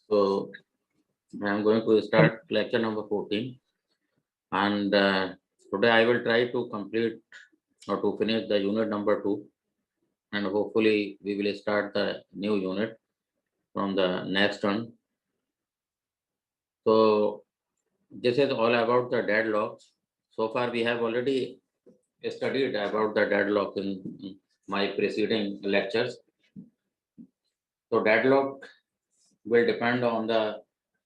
So I am going to start lecture number 14, and today I will try to complete or to finish the unit number 2, and hopefully we will start the new unit from the next one. So this is all about the deadlocks. So far we have already studied about the deadlock in my preceding lectures. So deadlock will depend on the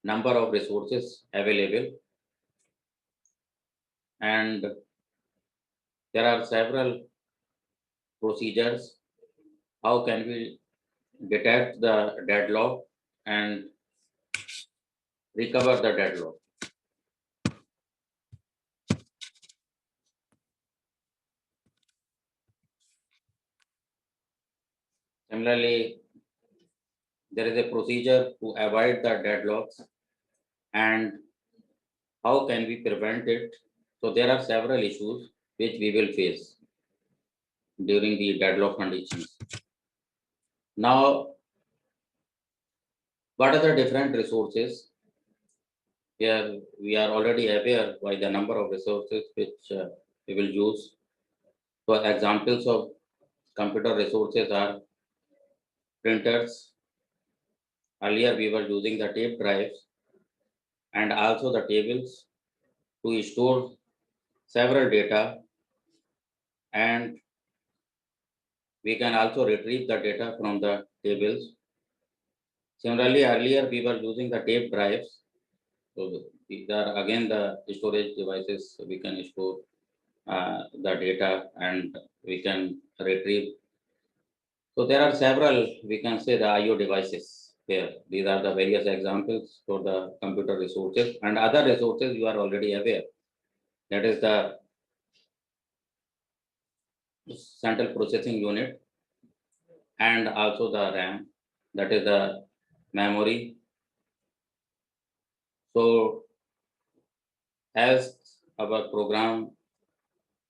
number of resources available, and there are several procedures. How can we detect the deadlock and recover the deadlock? Similarly, there is a procedure to avoid the deadlocks, and how can we prevent it? So there are several issues which we will face during the deadlock conditions. Now, what are the different resources? Here we are already aware by the number of resources which we will use. So examples of computer resources are printers. Earlier we were using the tape drives and also the tables to store several data, and we can also retrieve the data from the tables. Similarly, earlier we were using the tape drives. So these are again the storage devices. We can store the data and we can retrieve. So there are several, we can say, the IO devices here. These are the various examples for the computer resources, and other resources you are already aware. That is the central processing unit and also the RAM, that is the memory. So as our program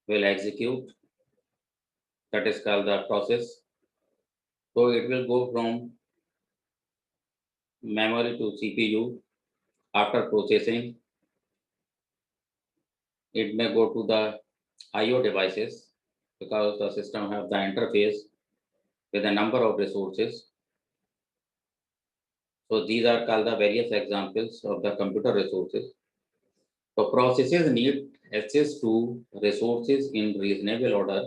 will execute, that is called the process. So it will go from memory to CPU. After processing, it may go to the IO devices because the system have the interface with a number of resources. So these are called the various examples of the computer resources. So processes need access to resources in reasonable order.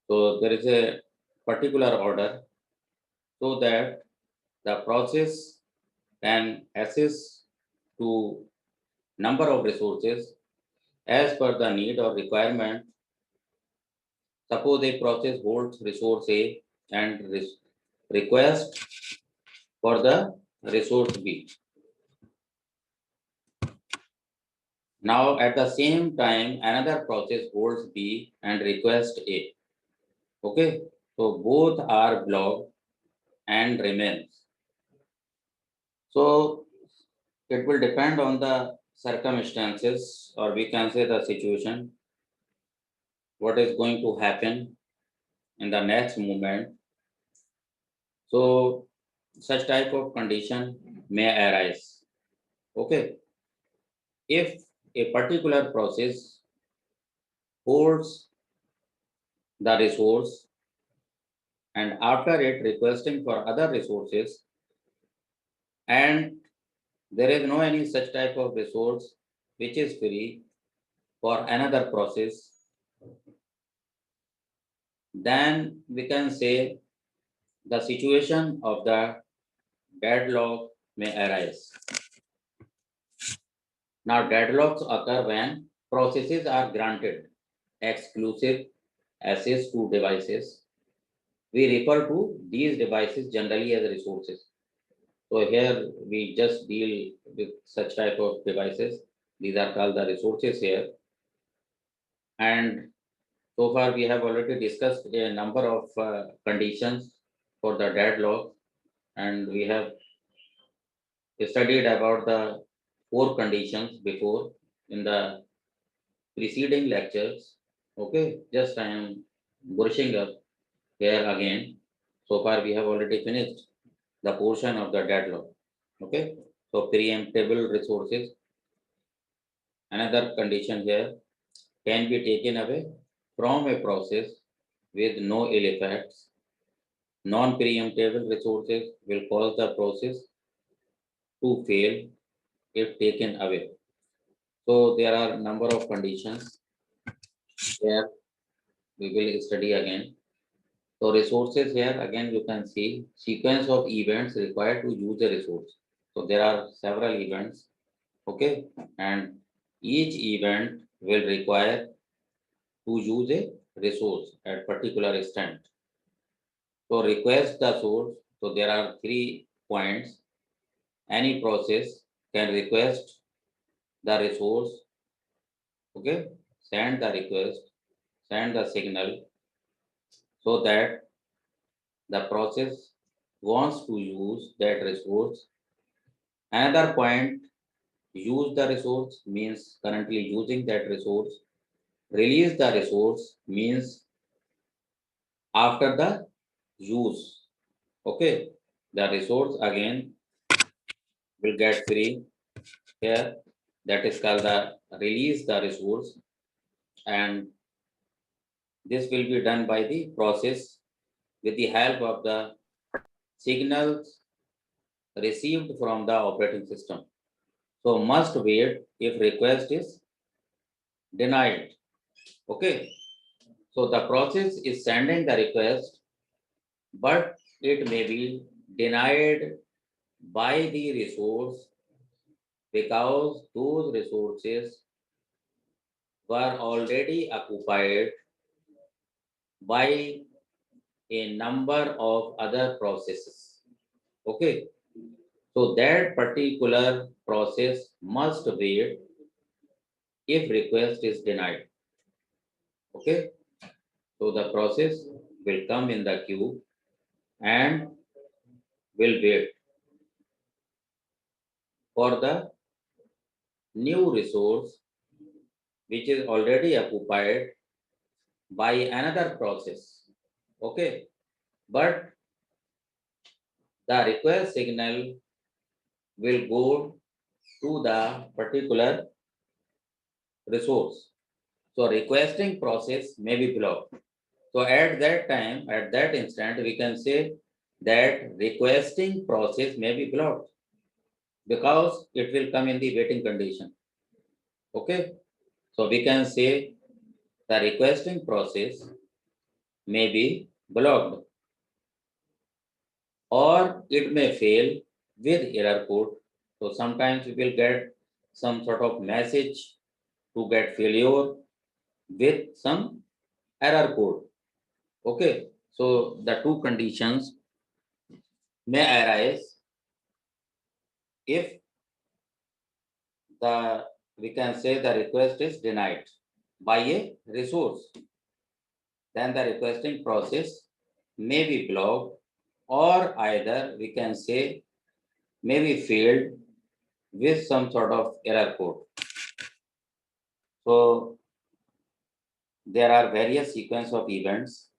So there is a particular order so that the process can access to number of resources as per the need or requirement. Suppose a process holds resource A and request for the resource B. Now at the same time, another process holds B and requests A. Okay, so both are blocked and remains. So it will depend on the circumstances, or we can say the situation, what is going to happen in the next moment. So such type of condition may arise. Okay, if a particular process holds the resource and after it requesting for other resources, and there is no any such type of resource which is free for another process, then we can say the situation of the deadlock may arise. Now deadlocks occur when processes are granted exclusive access to devices. We refer to these devices generally as resources. So here we just deal with such type of devices. These are called the resources here. And so far we have already discussed a number of conditions for the deadlock, and we have studied about the 4 conditions before in the preceding lectures. Okay, just I am brushing up here again. So far we have already finished the portion of the deadlock. Okay, so preemptible resources. Another condition here can be taken away from a process with no ill effects. Non-preemptible resources will cause the process to fail if taken away. So there are a number of conditions where we will study again. So resources here again you can see sequence of events required to use a resource. So there are several events, okay, and each event will require to use a resource at particular extent. So request the source. So there are 3 points. Any process can request the resource, okay, send the request, send the signal so that the process wants to use that resource. Another point, use the resource means currently using that resource. Release the resource means after the use. Okay, the resource again will get free here. That is called the release the resource, and this will be done by the process with the help of the signals received from the operating system. So must wait if request is denied. Okay. So the process is sending the request, but it may be denied by the resource because those resources were already occupied by a number of other processes. Okay. So that particular process must wait if request is denied. Okay. So the process will come in the queue and will wait for the new resource which is already occupied by another process. Okay. But the request signal will go to the particular resource. So requesting process may be blocked. So at that time, at that instant, we can say that requesting process may be blocked because it will come in the waiting condition. Okay. So we can say the requesting process may be blocked or it may fail with error code. So sometimes we will get some sort of message to get failure with some error code. Okay. So the two conditions may arise if the we can say the request is denied by a resource, then the requesting process may be blocked or either we can say may be failed with some sort of error code. So there are various sequence of events.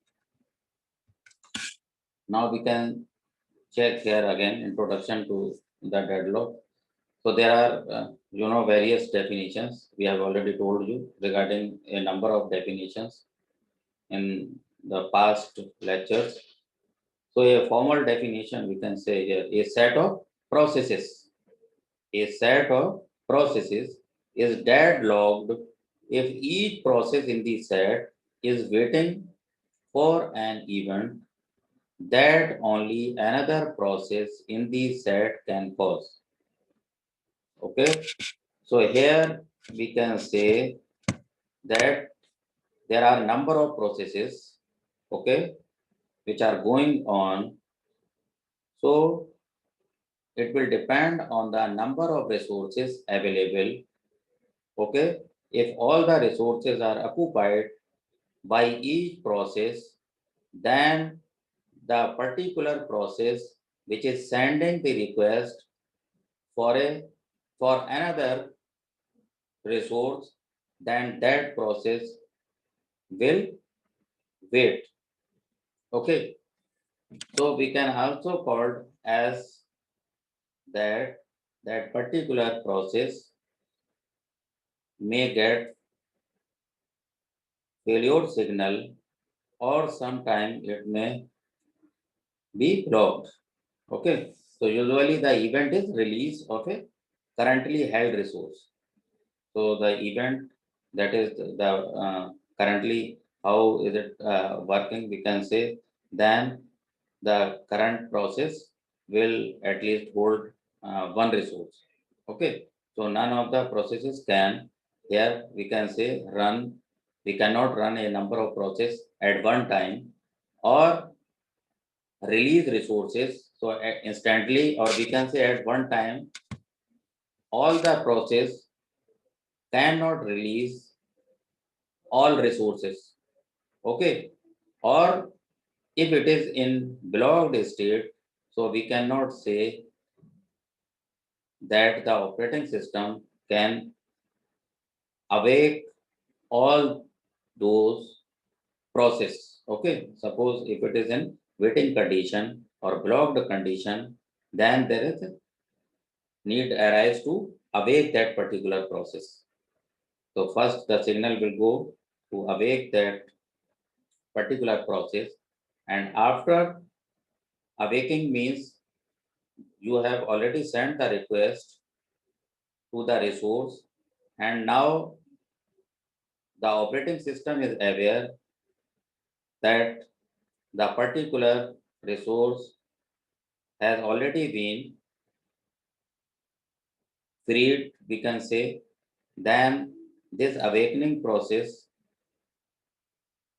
Now we can check here again introduction to the deadlock. So there are various definitions. We have already told you regarding a number of definitions in the past lectures. So a formal definition we can say here a set of processes. A set of processes is deadlocked if each process in the set is waiting for an event that only another process in the set can cause. Okay, so here we can say that there are number of processes, okay, which are going on. So it will depend on the number of resources available. Okay, if all the resources are occupied by each process, then the particular process which is sending the request for another resource, then that process will wait. Okay, So we can also call as that particular process may get failure signal, or sometime it may be blocked. Okay. So usually the event is release of a currently held resource. So the event, that is the currently how is it working, we can say, then the current process will at least hold one resource. Okay. So none of the processes can, here we can say, run, we cannot run a number of processes at one time, or release resources. So instantly, or we can say at one time, all the process cannot release all resources. Okay. Or if it is in blocked state, so we cannot say that the operating system can awake all those process. Okay. Suppose if it is in waiting condition or blocked condition, then there is a need arise to awake that particular process. So first the signal will go to awake that particular process, and after awaking means you have already sent the request to the resource, and now the operating system is aware that the particular resource has already been freed, we can say. Then this awakening process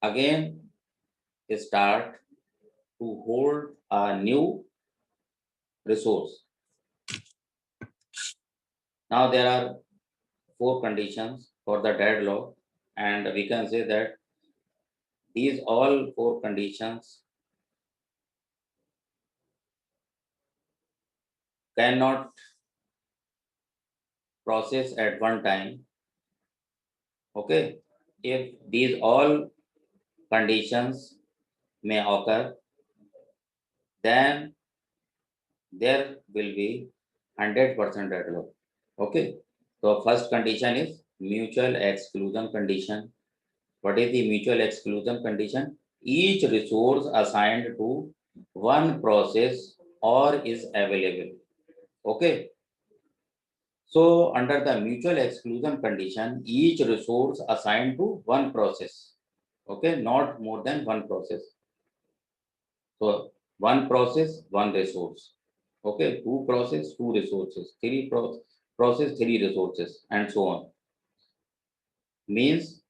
again start to hold a new resource. Now there are four conditions for the deadlock, and we can say that these all four conditions cannot process at one time. Okay. If these all conditions may occur, then there will be 100% deadlock. Okay. So first condition is mutual exclusion condition. What is the mutual exclusion condition? Each resource assigned to one process or is available. Okay. So under the mutual exclusion condition, each resource assigned to one process. Okay, not more than one process. So one process, one resource. Okay, two process, two resources, process, three resources, and so on. Means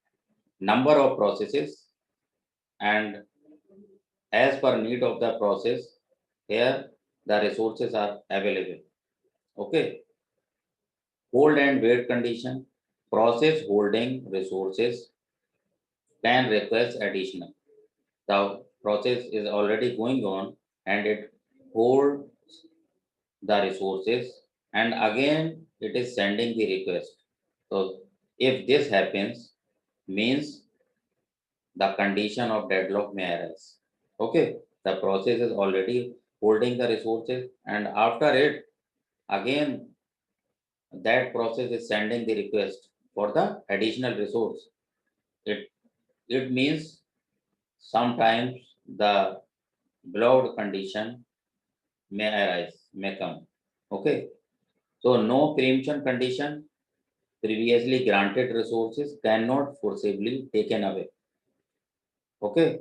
number of processes, and as per need of the process, here the resources are available. Okay, hold and wait condition. Process holding resources can request additional. The process is already going on and it holds the resources, and again it is sending the request. So if this happens, means the condition of deadlock may arise. Okay, the process is already holding the resources, and after it, again that process is sending the request for the additional resource. It means sometimes the blocked condition may arise, may come. Okay. So no preemption condition, previously granted resources cannot forcibly taken away. Okay.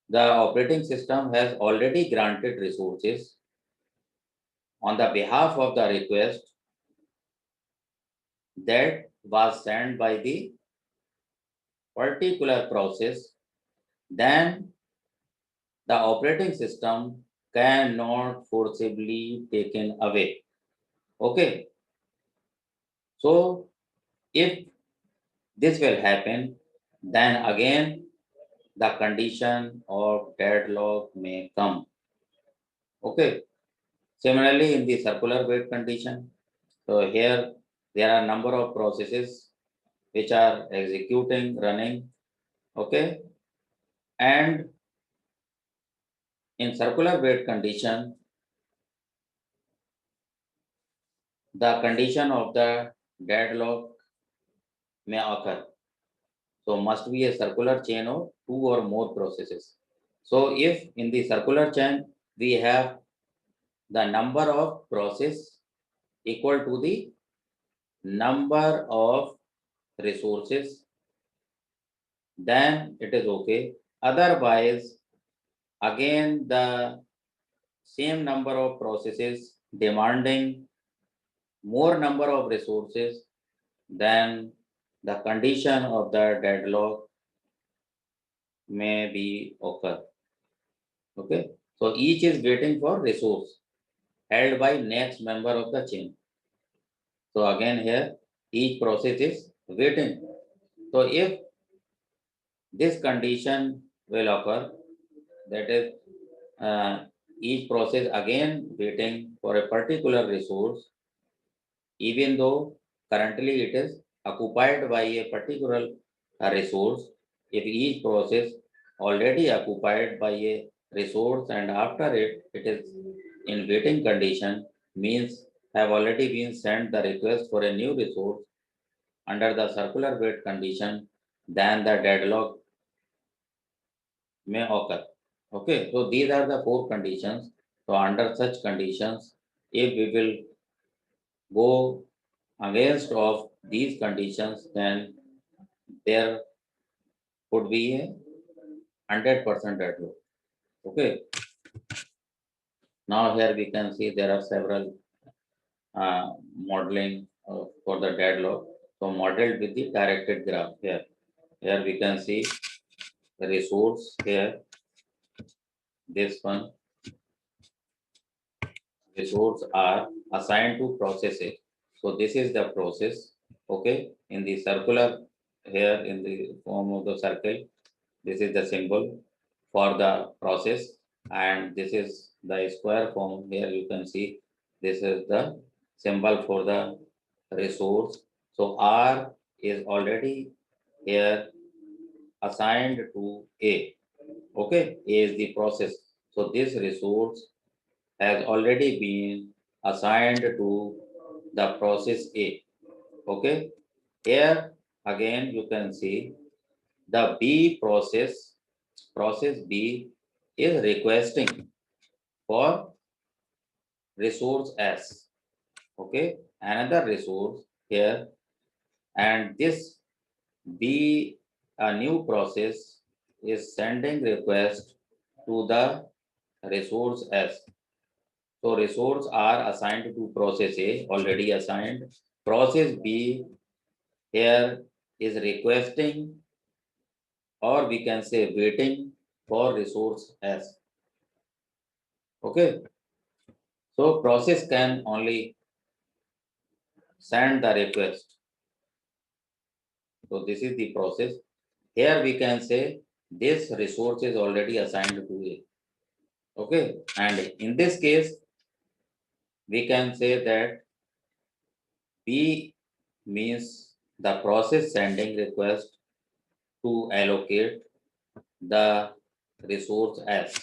The operating system has already granted resources on the behalf of the request that was sent by the particular process. Then the operating system cannot forcibly taken away. Okay. So if this will happen, then again the condition of deadlock may come. Okay. Similarly, in the circular wait condition, so here there are number of processes which are executing, running. Okay. And In circular weight condition, the condition of the deadlock may occur. So must be a circular chain of two or more processes. So if in the circular chain we have the number of process equal to the number of resources, then it is okay. Otherwise, again the same number of processes demanding more number of resources, then the condition of the deadlock may be occur. Okay, so each is waiting for resource held by next member of the chain. So again here each process is waiting. So if this condition will occur, that is each process again waiting for a particular resource, even though currently it is occupied by a particular resource. If each process already occupied by a resource and after it is in waiting condition, means have already been sent the request for a new resource under the circular wait condition, then the deadlock may occur. Okay, so these are the four conditions. So under such conditions, if we will go against of these conditions, then there could be a 100% deadlock. Okay. Now here we can see there are several modeling for the deadlock. So modeled with the directed graph here. Here we can see the resource here. This one resource are assigned to processes. So this is the process. Okay. In the circular here in the form of the circle, this is the symbol for the process, and this is the square form. Here you can see this is the symbol for the resource. So R is already here assigned to A. Okay, A is the process. So this resource has already been assigned to the process A. Okay, here again you can see the B process, process B is requesting for resource S. Okay, another resource here, and this B, a new process, is sending request to the resource S. So resource are assigned to process A, already assigned. Process B here is requesting, or we can say waiting for resource S. Okay. So process can only send the request. So this is the process. Here we can say this resource is already assigned to A. Okay. And in this case, we can say that B means the process sending request to allocate the resource S.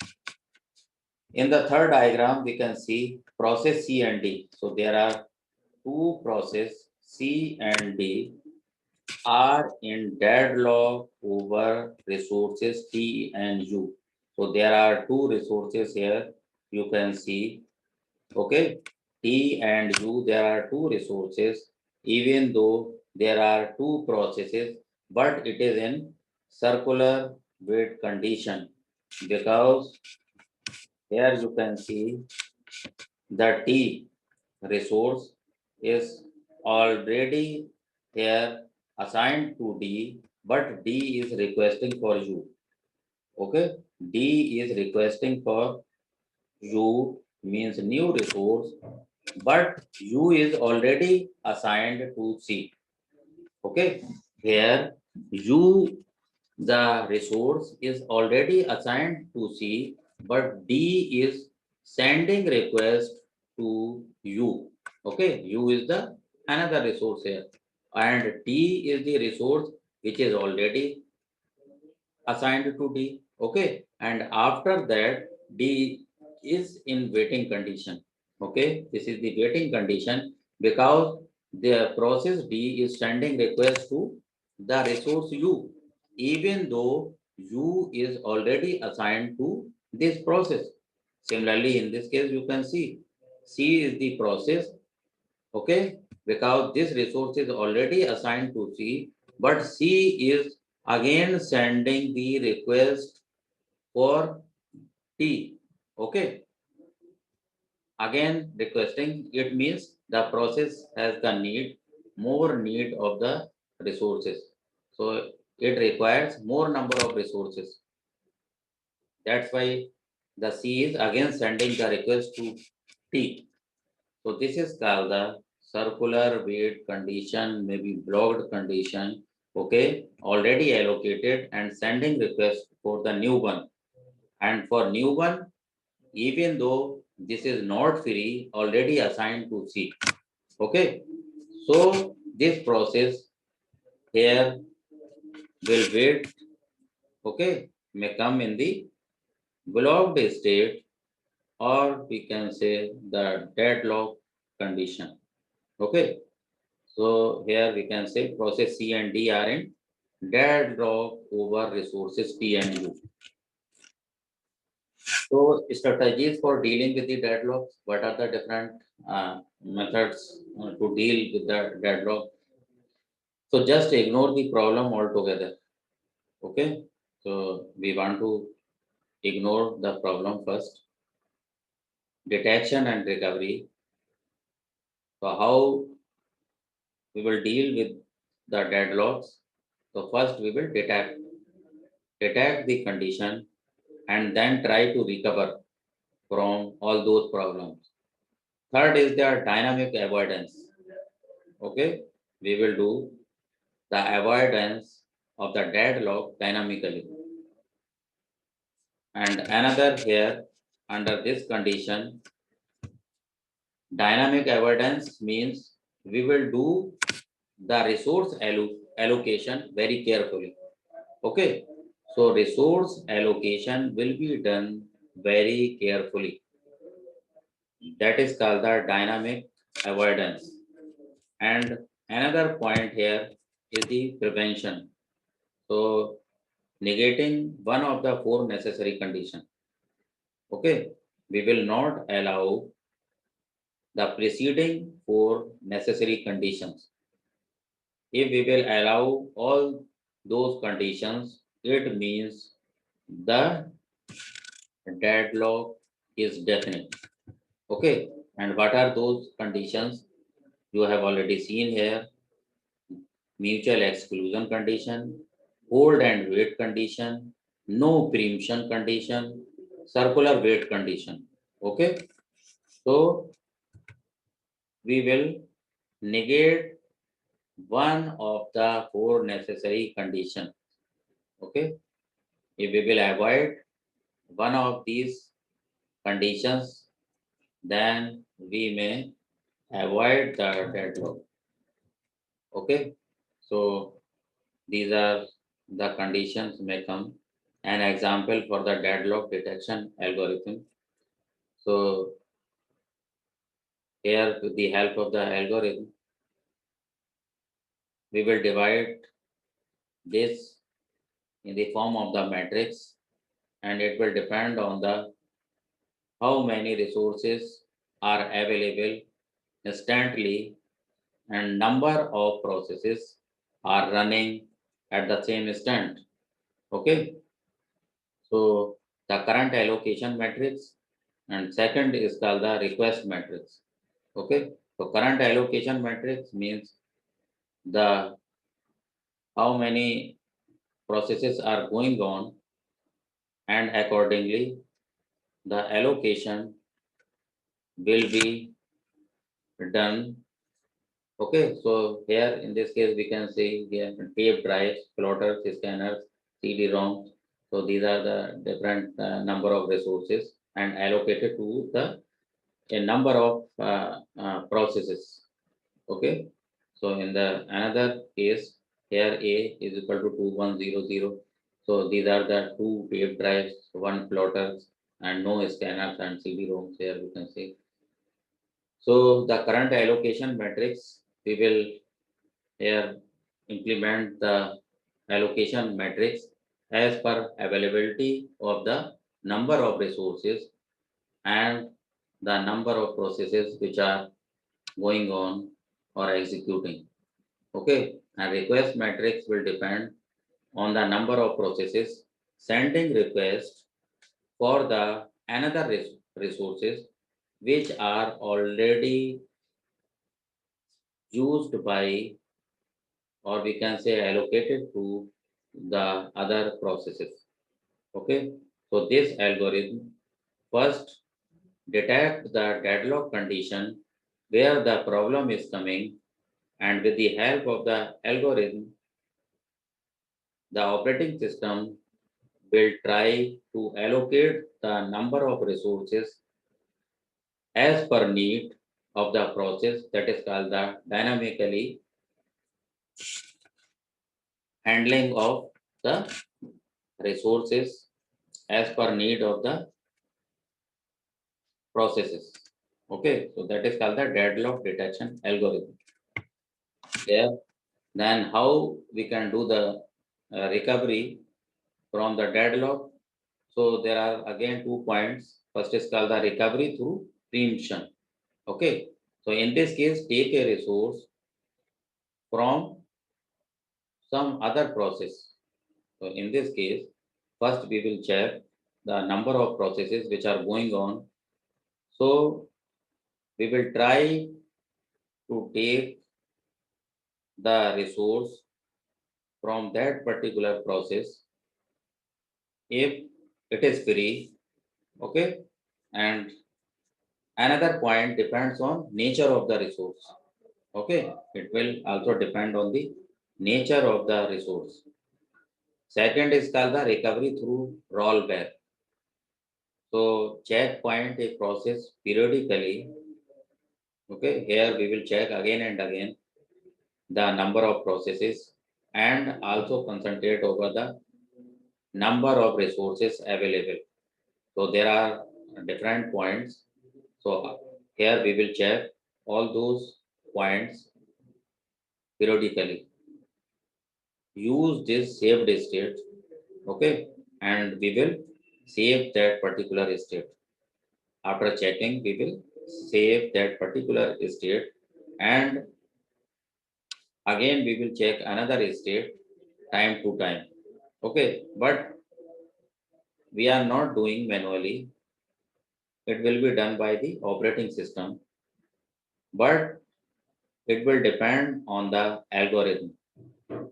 In the third diagram, we can see process C and D. So there are two processes C and D are in deadlock over resources T and U. So there are two resources here. You can see, okay, T and U, there are two resources, even though there are two processes, but it is in circular wait condition, because here you can see the T resource is already here assigned to D, but D is requesting for U. Okay, D is requesting for U means new resource, but U is already assigned to C. Okay, here U, the resource is already assigned to C, but D is sending request to U. Okay, U is the another resource here, and T is the resource which is already assigned to D. Okay, and after that D is in waiting condition. Okay, this is the waiting condition because the process D is sending request to the resource U, even though U is already assigned to this process. Similarly, in this case, you can see C is the process. Okay, because this resource is already assigned to C, but C is again sending the request for T. Okay, again requesting, it means the process has the more need of the resources. So it requires more number of resources. That's why the C is again sending the request to T. So this is called the circular wait condition, maybe blocked condition. Okay, already allocated and sending request for the new one. And for new one, even though this is not free, already assigned to C. Okay, so this process here will wait. Okay, may come in the blocked state, or we can say the deadlock condition. Okay, so here we can say process C and D are in deadlock over resources T and U. So strategies for dealing with the deadlocks. What are the different methods to deal with the deadlock? So just ignore the problem altogether. Okay. So we want to ignore the problem first. Detection and recovery. So how we will deal with the deadlocks? So first we will detect the condition and then try to recover from all those problems. Third is the dynamic avoidance. Okay, we will do the avoidance of the deadlock dynamically. And another here, under this condition, dynamic avoidance means we will do the resource allocation very carefully. Okay, so resource allocation will be done very carefully. That is called the dynamic avoidance. And another point here is the prevention. So negating one of the four necessary conditions. Okay, we will not allow the preceding four necessary conditions. If we will allow all those conditions, it means the deadlock is definite. Okay, and what are those conditions? You have already seen here: mutual exclusion condition, hold and wait condition, no preemption condition, circular wait condition. Okay, so we will negate one of the four necessary conditions. Okay, if we will avoid one of these conditions, then we may avoid the deadlock. Okay, so these are the conditions may come. An example for the deadlock detection algorithm. So here, with the help of the algorithm, we will divide this in the form of the matrix, and it will depend on the how many resources are available instantly and number of processes are running at the same instant. Okay, so the current allocation matrix, and second is called the request matrix. Okay, so current allocation matrix means the how many processes are going on, and accordingly the allocation will be done. Okay, so here in this case we can say here tape drives, plotters, scanners, CD-ROMs. So these are the different number of resources and allocated to the a number of processes. Okay, so in the another case here A is equal to 2100. So these are the two tape drives, one plotter, and no scanners and CD-ROMs here we can see. So the current allocation matrix, we will here implement the allocation matrix as per availability of the number of resources and the number of processes which are going on or executing. Okay, and request matrix will depend on the number of processes sending request for the another resources which are already used by, or we can say allocated to, the other processes. Okay, so this algorithm first detect the deadlock condition where the problem is coming, and with the help of the algorithm, the operating system will try to allocate the number of resources as per need of the process, that is called the dynamically handling of the resources as per need of the processes. Okay, so that is called the deadlock detection algorithm. Yeah. Then how we can do the recovery from the deadlock? So there are again 2 points. First is called the recovery through preemption. Okay. So in this case, take a resource from some other process. So in this case, first we will check the number of processes which are going on. So we will try to take the resource from that particular process if it is free. Okay. And another point depends on nature of the resource. Okay. It will also depend on the nature of the resource. Second is called the recovery through rollback. So checkpoint a process periodically. Okay, here we will check again and again the number of processes and also concentrate over the number of resources available. So there are different points. So here we will check all those points periodically. Use this saved state, okay, and we will save that particular state. After checking, we will save that particular state, and again we will check another state time to time. Okay, but we are not doing manually. It will be done by the operating system, but it will depend on the algorithm.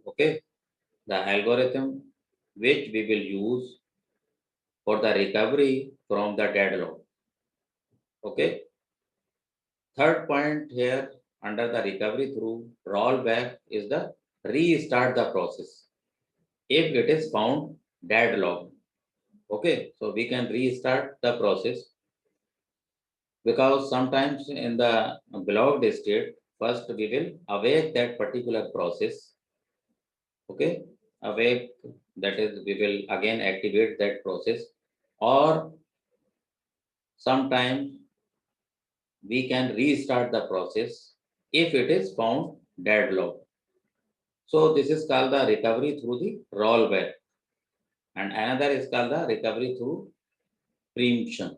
Okay, the algorithm which we will use for the recovery from the deadlock. Okay, third point here under the recovery through rollback is the restart the process if it is found deadlocked. Okay, so we can restart the process because sometimes in the blocked state, first we will awake that particular process. Okay, awake, that is, we will again activate that process, or sometimes we can restart the process if it is found deadlocked. So this is called the recovery through the rollback, and another is called the recovery through preemption.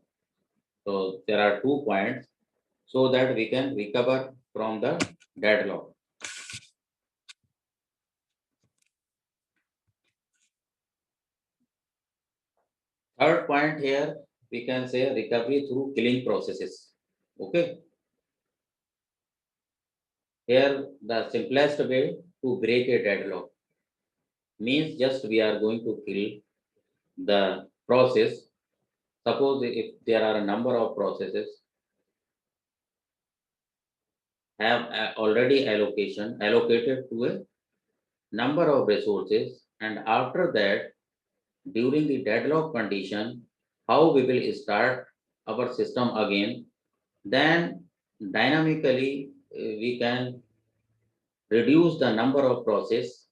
So there are 2 points so that we can recover from the deadlock. Third point here, we can say recovery through killing processes. Okay. Here, the simplest way to break a deadlock means just we are going to kill the process. Suppose if there are a number of processes have already allocated to a number of resources, and after that, during the deadlock condition, how we will start our system again, then dynamically we can reduce the number of process,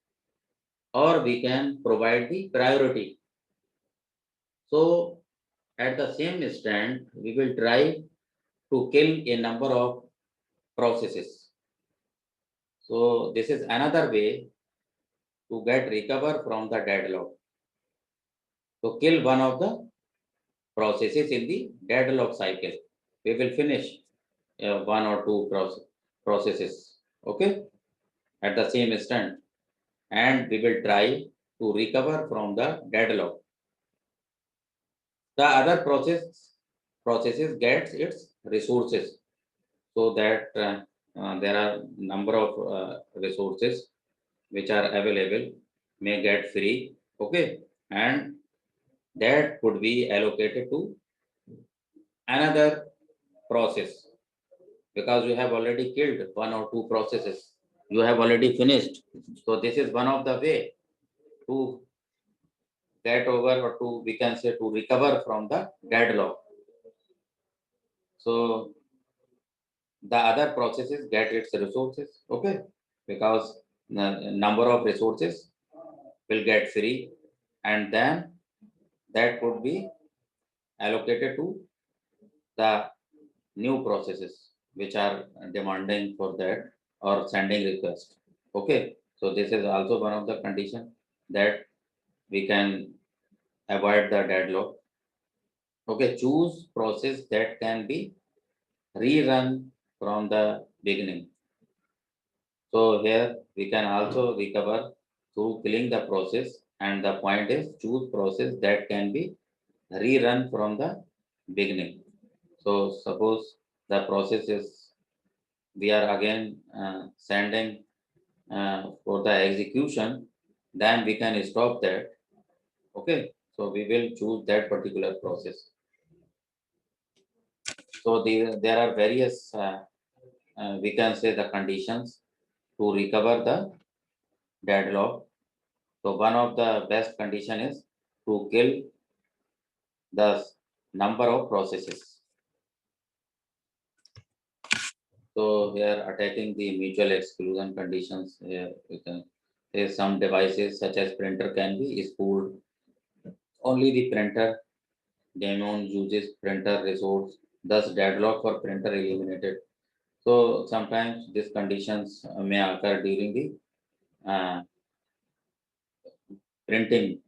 or we can provide the priority. So At the same instant, we will try to kill a number of processes. So this is another way to get recover from the deadlock. So kill one of the processes in the deadlock cycle. We will finish one or two processes, okay, at the same instant, and we will try to recover from the deadlock. The other processes gets its resources, so that there are number of resources which are available may get free, okay, and that could be allocated to another process, because you have already killed one or two processes, you have already finished. So this is one of the way to get over, or to, we can say, to recover from the deadlock. So the other processes get its resources, okay, because the number of resources will get free, and then that could be allocated to the new processes which are demanding for that or sending request, okay. So this is also one of the condition that we can avoid the deadlock. Okay, choose process that can be rerun from the beginning. So here we can also recover through killing the process, and the point is choose process that can be rerun from the beginning. So suppose the process is, we are again sending for the execution, then we can stop that, okay. So we will choose that particular process. So there are various we can say the conditions to recover the deadlock. So one of the best condition is to kill the number of processes. So we are attacking the mutual exclusion conditions. Here we can say some devices such as printer can be spooled. Only the printer daemon uses printer resource, thus deadlock for printer eliminated. So sometimes these conditions may occur during the uh, printing,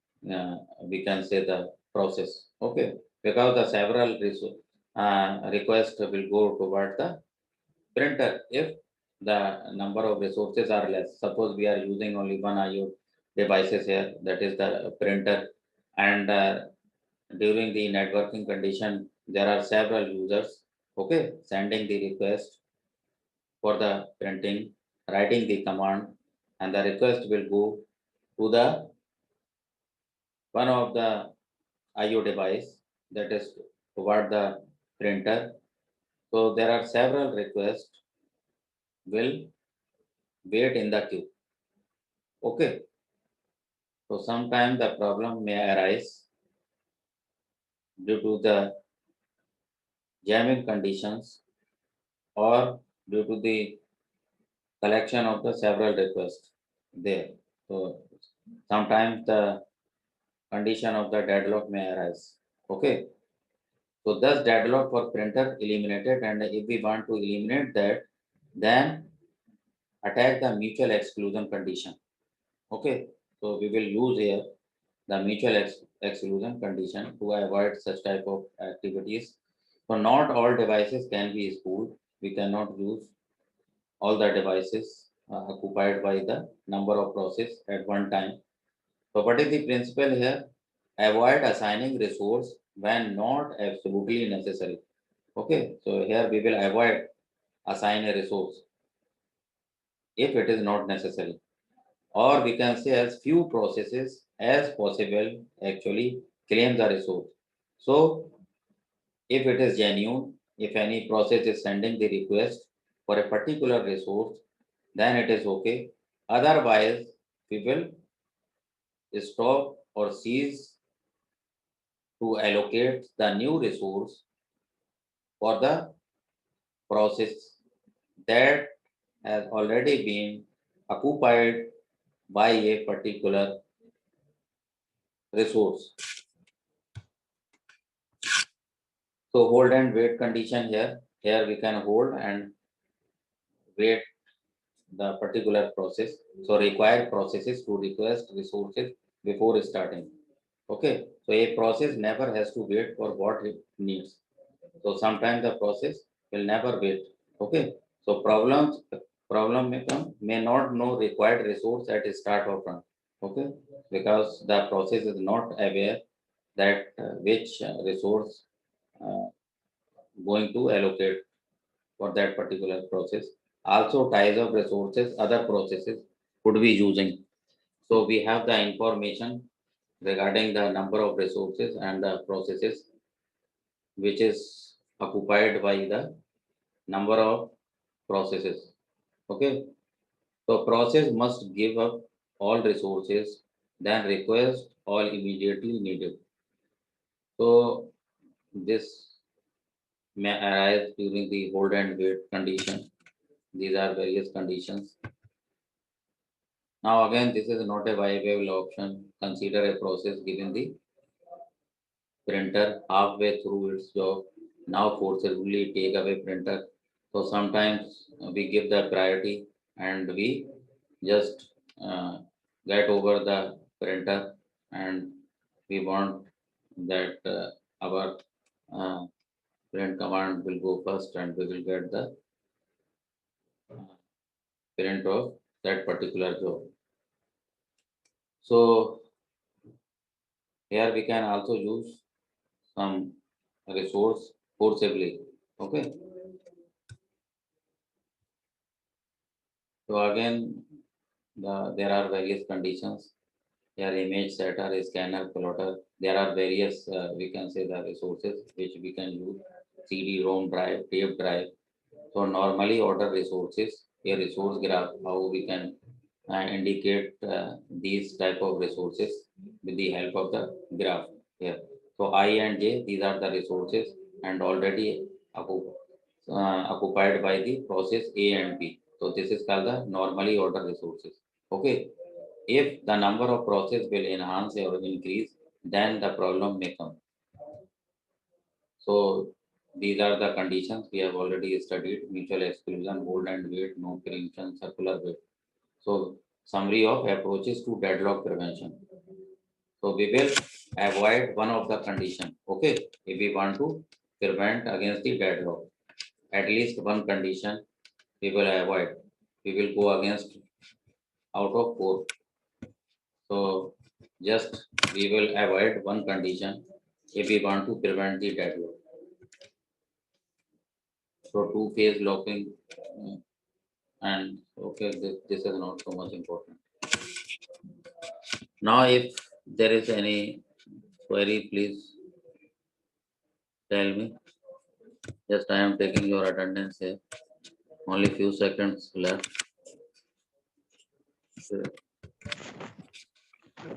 we can say the process, okay, because the several requests will go toward the printer if the number of resources are less. Suppose we are using only one IO devices here, that is the printer, and during the networking condition there are several users, okay, sending the request for the printing, writing the command, and the request will go to the one of the IO device, that is toward the printer. So there are several requests will wait in the queue. Okay. So sometimes the problem may arise due to the jamming conditions, or due to the collection of the several requests there. So sometimes the condition of the deadlock may arise. Okay. So thus deadlock for printer eliminated, and if we want to eliminate that, then attack the mutual exclusion condition. Okay, so we will use here the mutual exclusion condition to avoid such type of activities. So not all devices can be spooled. We cannot use all the devices occupied by the number of process at one time. So what is the principle here? Avoid assigning resource when not absolutely necessary. Okay, so here we will avoid assign a resource if it is not necessary, or we can say as few processes as possible actually claim the resource. So if it is genuine, if any process is sending the request for a particular resource, then it is okay. Otherwise, we will stop or cease to allocate the new resource for the process that has already been occupied by a particular resource. So hold and wait condition here. Here we can hold and wait the particular process. So require processes to request resources before starting. Okay. So a process never has to wait for what it needs. So sometimes the process will never wait. Okay. So problem may not know required resource at start or run. Okay. Because the process is not aware that which resource uh, going to allocate for that particular process. Also types of resources other processes could be using. So we have the information regarding the number of resources and the processes which is occupied by the number of processes. Okay. So process must give up all resources, then request all immediately needed. So this may arise during the hold and wait condition. These are various conditions. Now again, this is not a viable option. Consider a process given the printer halfway through its job. Now forcibly take away printer. So sometimes we give the priority and we just get over the printer and we want that our uh, print command will go first and we will get the print of that particular job. So here we can also use some resource forcibly. Okay. So again, there are various conditions. Here image setter, scanner, plotter. There are various, we can say the resources which we can use. CD-ROM drive, tape drive. So normally order resources, a resource graph, how we can indicate these type of resources with the help of the graph here. So I and J, these are the resources and already occupied by the process A and B. So this is called the normally ordered resources. Okay. If the number of process will enhance or increase, then the problem may come. So these are the conditions we have already studied: mutual exclusion, hold and wait, no preemption, circular wait. So summary of approaches to deadlock prevention. So we will avoid one of the condition. Okay, if we want to prevent against the deadlock, at least one condition we will avoid. We will go against out of four. So just we will avoid one condition if we want to prevent the deadlock. So two-phase locking and okay, this is not so much important. Now, if there is any query, please tell me. Just I am taking your attendance here. Only few seconds left.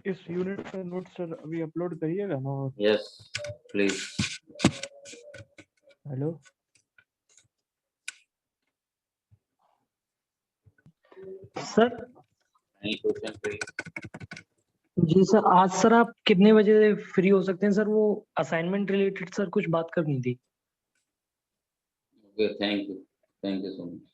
इस unit का note sir अभी upload करिएगा ना. Yes, please. Hello sir. Any question, please? जी sir, आज sir आप कितने बजे फ्री हो सकते हैं सर? वो असाइनमेंट रिलेटेड सर कुछ बात करनी थी. Okay, thank you so much.